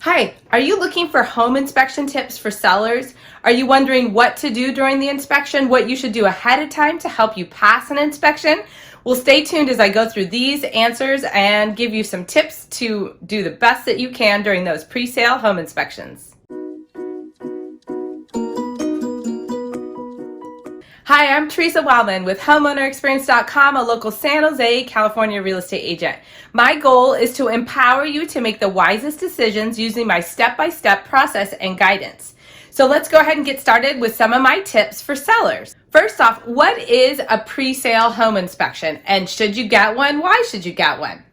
Hi, are you looking for home inspection tips for sellers? Are you wondering what to do during the inspection, what you should do ahead of time to help you pass an inspection? Well, stay tuned as I go through these answers and give you some tips to do the best that you can during those pre-sale home inspections. Hi, I'm Theresa Wellman with HomeownerExperience.com, a local San Jose, California real estate agent. My goal is to empower you to make the wisest decisions using my step-by-step process and guidance. So let's go ahead and get started with some of my tips for sellers. First off, what is a pre-sale home inspection? And should you get one? Why should you get one?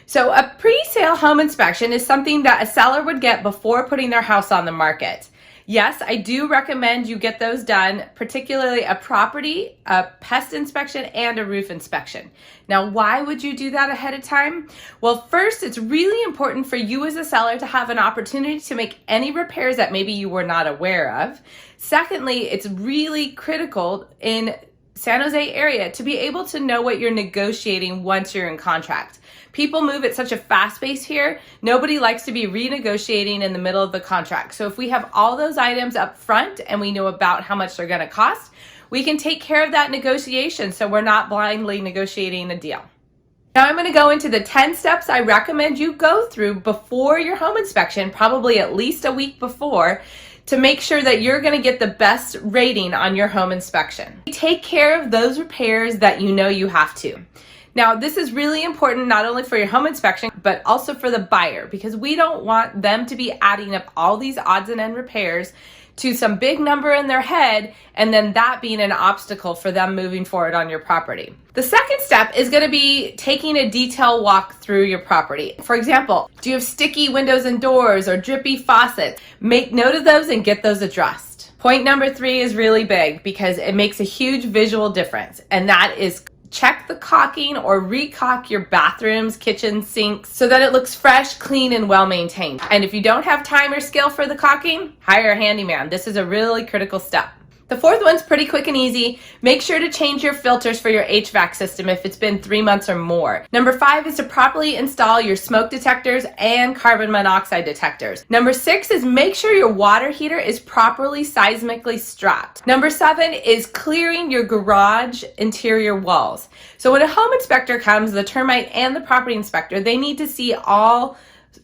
So a pre-sale home inspection is something that a seller would get before putting their house on the market. Yes, I do recommend you get those done, particularly a property, a pest inspection, and a roof inspection. Now, why would you do that ahead of time? Well, first, it's really important for you as a seller to have an opportunity to make any repairs that maybe you were not aware of. Secondly, it's really critical in San Jose area to be able to know what you're negotiating once you're in contract. People move at such a fast pace here. Nobody likes to be renegotiating in the middle of the contract. So if we have all those items up front and we know about how much they're going to cost, we can take care of that negotiation so we're not blindly negotiating a deal. Now I'm going to go into the 10 steps I recommend you go through before your home inspection, probably at least a week before, to make sure that you're going to get the best rating on your home inspection. Take care of those repairs that you know you have to. Now, this is really important not only for your home inspection, but also for the buyer, because we don't want them to be adding up all these odds and end repairs to some big number in their head, and then that being an obstacle for them moving forward on your property. The second step is going to be taking a detailed walk through your property. For example, do you have sticky windows and doors or drippy faucets? Make note of those and get those addressed. Point number 3 is really big because it makes a huge visual difference, and that is check the caulking or re-caulk your bathrooms, kitchens, sinks so that it looks fresh, clean, and well maintained. And if you don't have time or skill for the caulking, hire a handyman. This is a really critical step. The fourth one's pretty quick and easy. Make sure to change your filters for your HVAC system if it's been 3 months or more. Number 5 is to properly install your smoke detectors and carbon monoxide detectors. Number 6 is make sure your water heater is properly seismically strapped. Number 7 is clearing your garage interior walls. So when a home inspector comes, the termite and the property inspector, they need to see all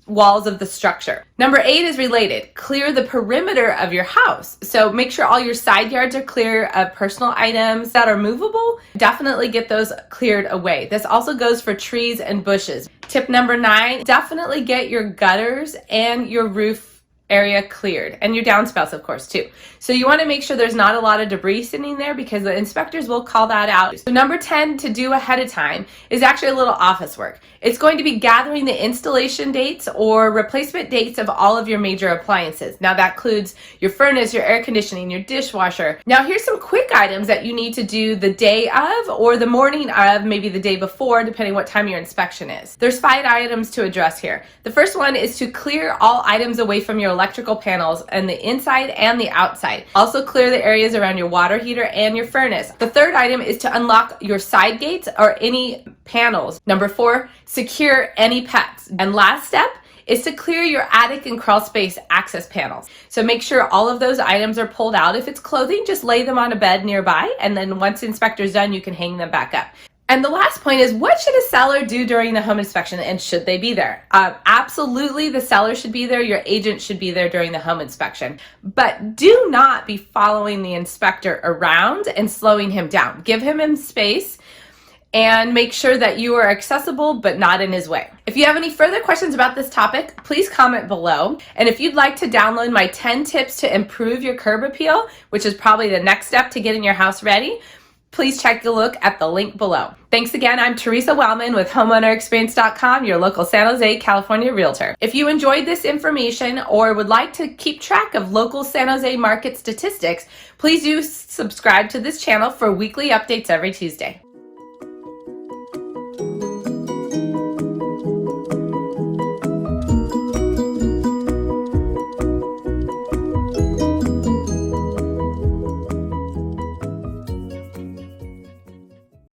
walls of the structure. Number 8 is related. Clear the perimeter of your house. So make sure all your side yards are clear of personal items that are movable. Definitely get those cleared away. This also goes for trees and bushes. Tip number 9, definitely get your gutters and your roof area cleared, and your downspouts, of course, too. So you want to make sure there's not a lot of debris sitting there because the inspectors will call that out. So number 10 to do ahead of time is actually a little office work. It's going to be gathering the installation dates or replacement dates of all of your major appliances. Now that includes your furnace, your air conditioning, your dishwasher. Now here's some quick items that you need to do the day of or the morning of, maybe the day before, depending what time your inspection is. There's 5 items to address here. The first one is to clear all items away from your electrical panels and the inside and the outside. Also clear the areas around your water heater and your furnace. The third item is to unlock your side gates or any panels. Number 4, secure any pets. And last step is to clear your attic and crawl space access panels. So make sure all of those items are pulled out. If it's clothing, just lay them on a bed nearby, and then once the inspector's done, you can hang them back up. And the last point is, what should a seller do during the home inspection, and should they be there? Absolutely, the seller should be there. Your agent should be there during the home inspection. But do not be following the inspector around and slowing him down. Give him space and make sure that you are accessible but not in his way. If you have any further questions about this topic, please comment below. And if you'd like to download my 10 tips to improve your curb appeal, which is probably the next step to getting your house ready, please take a look at the link below. Thanks again. I'm Theresa Wellman with HomeownerExperience.com, your local San Jose, California realtor. If you enjoyed this information or would like to keep track of local San Jose market statistics, please do subscribe to this channel for weekly updates every Tuesday.